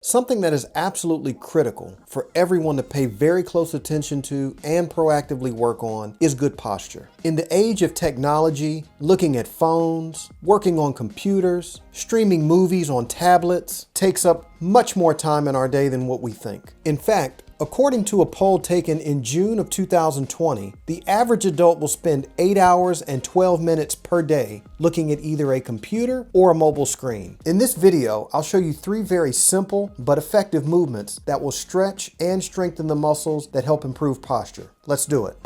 Something that is absolutely critical for everyone to pay very close attention to and proactively work on is good posture. In the age of technology, looking at phones, working on computers, streaming movies on tablets takes up much more time in our day than what we think. In fact, according to a poll taken in June of 2020, the average adult will spend 8 hours and 12 minutes per day looking at either a computer or a mobile screen. In this video, I'll show you 3 very simple but effective movements that will stretch and strengthen the muscles that help improve posture. Let's do it.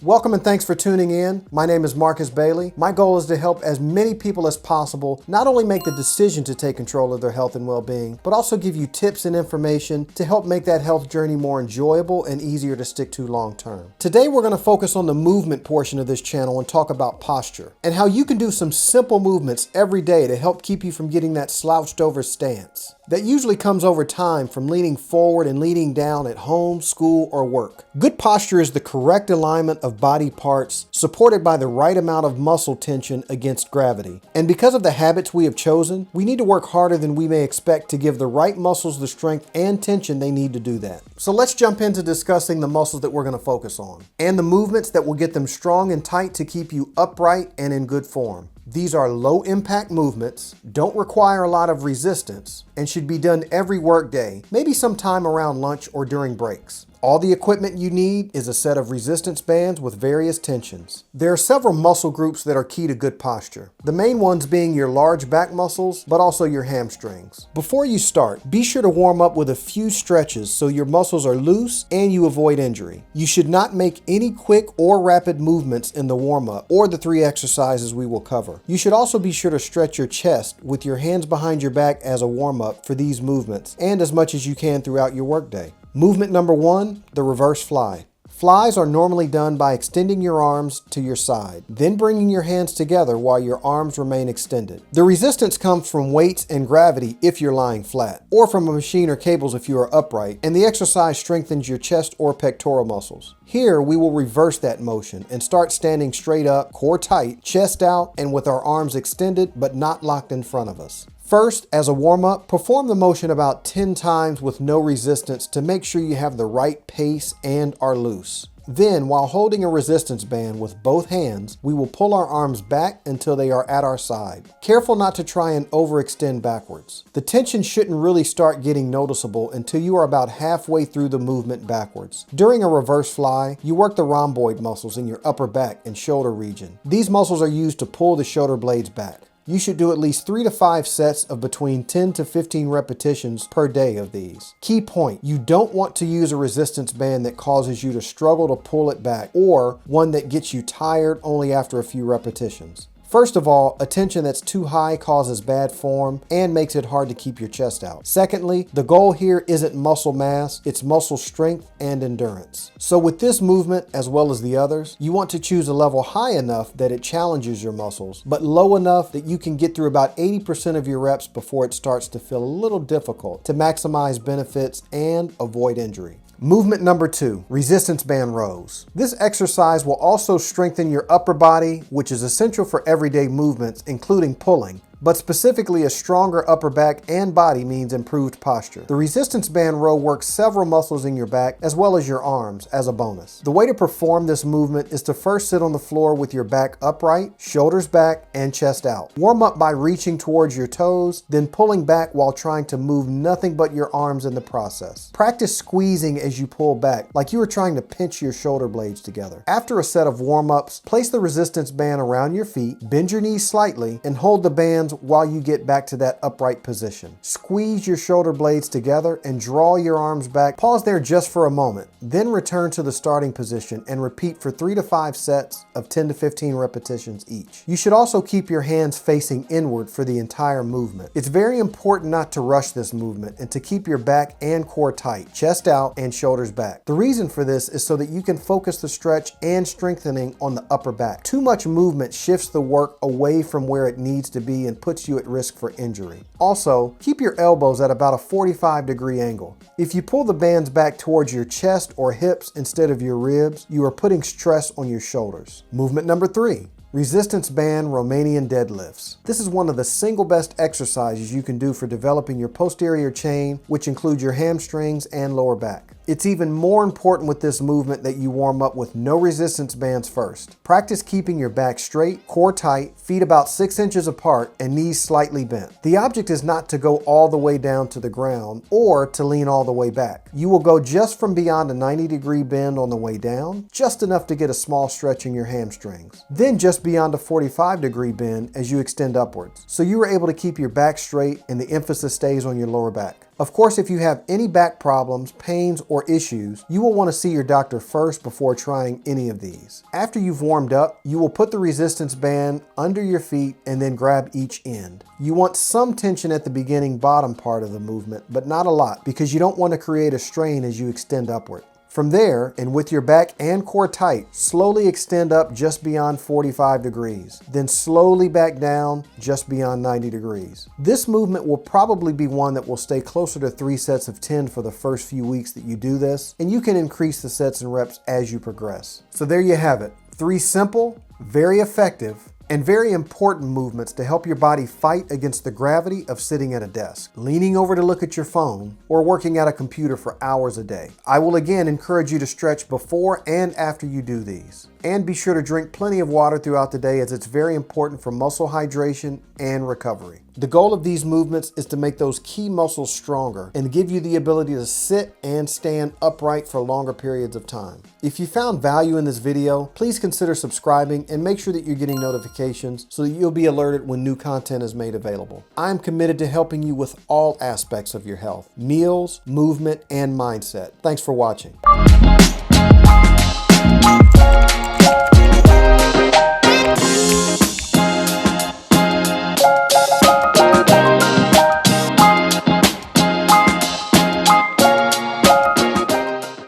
Welcome and thanks for tuning in. My name is Marcus Bailey. My goal is to help as many people as possible not only make the decision to take control of their health and well-being, but also give you tips and information to help make that health journey more enjoyable and easier to stick to long term. Today we're going to focus on the movement portion of this channel and talk about posture and how you can do some simple movements every day to help keep you from getting that slouched over stance that usually comes over time from leaning forward and leaning down at home, school, or work. Good posture is the correct alignment of body parts supported by the right amount of muscle tension against gravity. And because of the habits we have chosen, we need to work harder than we may expect to give the right muscles the strength and tension they need to do that. So let's jump into discussing the muscles that we're going to focus on and the movements that will get them strong and tight to keep you upright and in good form. These are low impact movements, don't require a lot of resistance, and should be done every work day, maybe sometime around lunch or during breaks. All the equipment you need is a set of resistance bands with various tensions. There are several muscle groups that are key to good posture. The main ones being your large back muscles, but also your hamstrings. Before you start, be sure to warm up with a few stretches so your muscles are loose and you avoid injury. You should not make any quick or rapid movements in the warm-up or the 3 exercises we will cover. You should also be sure to stretch your chest with your hands behind your back as a warm-up for these movements and as much as you can throughout your workday. Movement number 1, the reverse fly. Flies are normally done by extending your arms to your side, then bringing your hands together while your arms remain extended. The resistance comes from weights and gravity if you're lying flat, or from a machine or cables if you are upright, and the exercise strengthens your chest or pectoral muscles. Here, we will reverse that motion and start standing straight up, core tight, chest out, and with our arms extended but not locked in front of us. First, as a warm-up, perform the motion about 10 times with no resistance to make sure you have the right pace and are loose. Then, while holding a resistance band with both hands, we will pull our arms back until they are at our side. Careful not to try and overextend backwards. The tension shouldn't really start getting noticeable until you are about halfway through the movement backwards. During a reverse fly, you work the rhomboid muscles in your upper back and shoulder region. These muscles are used to pull the shoulder blades back. You should do at least 3 to 5 sets of between 10 to 15 repetitions per day of these. Key point, you don't want to use a resistance band that causes you to struggle to pull it back or one that gets you tired only after a few repetitions. First of all, a tension that's too high causes bad form and makes it hard to keep your chest out. Secondly, the goal here isn't muscle mass, it's muscle strength and endurance. So with this movement, as well as the others, you want to choose a level high enough that it challenges your muscles, but low enough that you can get through about 80% of your reps before it starts to feel a little difficult to maximize benefits and avoid injury. Movement number 2, resistance band rows. This exercise will also strengthen your upper body, which is essential for everyday movements, including pulling. But specifically a stronger upper back and body means improved posture. The resistance band row works several muscles in your back as well as your arms as a bonus. The way to perform this movement is to first sit on the floor with your back upright, shoulders back, and chest out. Warm up by reaching towards your toes, then pulling back while trying to move nothing but your arms in the process. Practice squeezing as you pull back, like you are trying to pinch your shoulder blades together. After a set of warm-ups, place the resistance band around your feet, bend your knees slightly, and hold the bands while you get back to that upright position. Squeeze your shoulder blades together and draw your arms back. Pause there just for a moment, then return to the starting position and repeat for 3 to 5 sets of 10 to 15 repetitions each. You should also keep your hands facing inward for the entire movement. It's very important not to rush this movement and to keep your back and core tight, chest out and shoulders back. The reason for this is so that you can focus the stretch and strengthening on the upper back. Too much movement shifts the work away from where it needs to be and puts you at risk for injury. Also, keep your elbows at about a 45-degree angle. If you pull the bands back towards your chest or hips instead of your ribs, you are putting stress on your shoulders. Movement number 3. Resistance band Romanian deadlifts. This is one of the single best exercises you can do for developing your posterior chain, which includes your hamstrings and lower back. It's even more important with this movement that you warm up with no resistance bands first. Practice keeping your back straight, core tight, feet about 6 inches apart, and knees slightly bent. The object is not to go all the way down to the ground or to lean all the way back. You will go just from beyond a 90-degree bend on the way down, just enough to get a small stretch in your hamstrings. Then just beyond a 45-degree bend as you extend upwards. So you are able to keep your back straight and the emphasis stays on your lower back. Of course, if you have any back problems, pains, or issues, you will want to see your doctor first before trying any of these. After you've warmed up, you will put the resistance band under your feet and then grab each end. You want some tension at the beginning bottom part of the movement, but not a lot because you don't want to create a strain as you extend upward. From there, and with your back and core tight, slowly extend up just beyond 45 degrees, then slowly back down just beyond 90 degrees. This movement will probably be one that will stay closer to 3 sets of 10 for the first few weeks that you do this, and you can increase the sets and reps as you progress. So there you have it, 3 simple, very effective, and very important movements to help your body fight against the gravity of sitting at a desk, leaning over to look at your phone, or working at a computer for hours a day. I will again encourage you to stretch before and after you do these. And be sure to drink plenty of water throughout the day as it's very important for muscle hydration and recovery. The goal of these movements is to make those key muscles stronger and give you the ability to sit and stand upright for longer periods of time. If you found value in this video, please consider subscribing and make sure that you're getting notifications so that you'll be alerted when new content is made available. I'm committed to helping you with all aspects of your health, meals, movement, and mindset. Thanks for watching.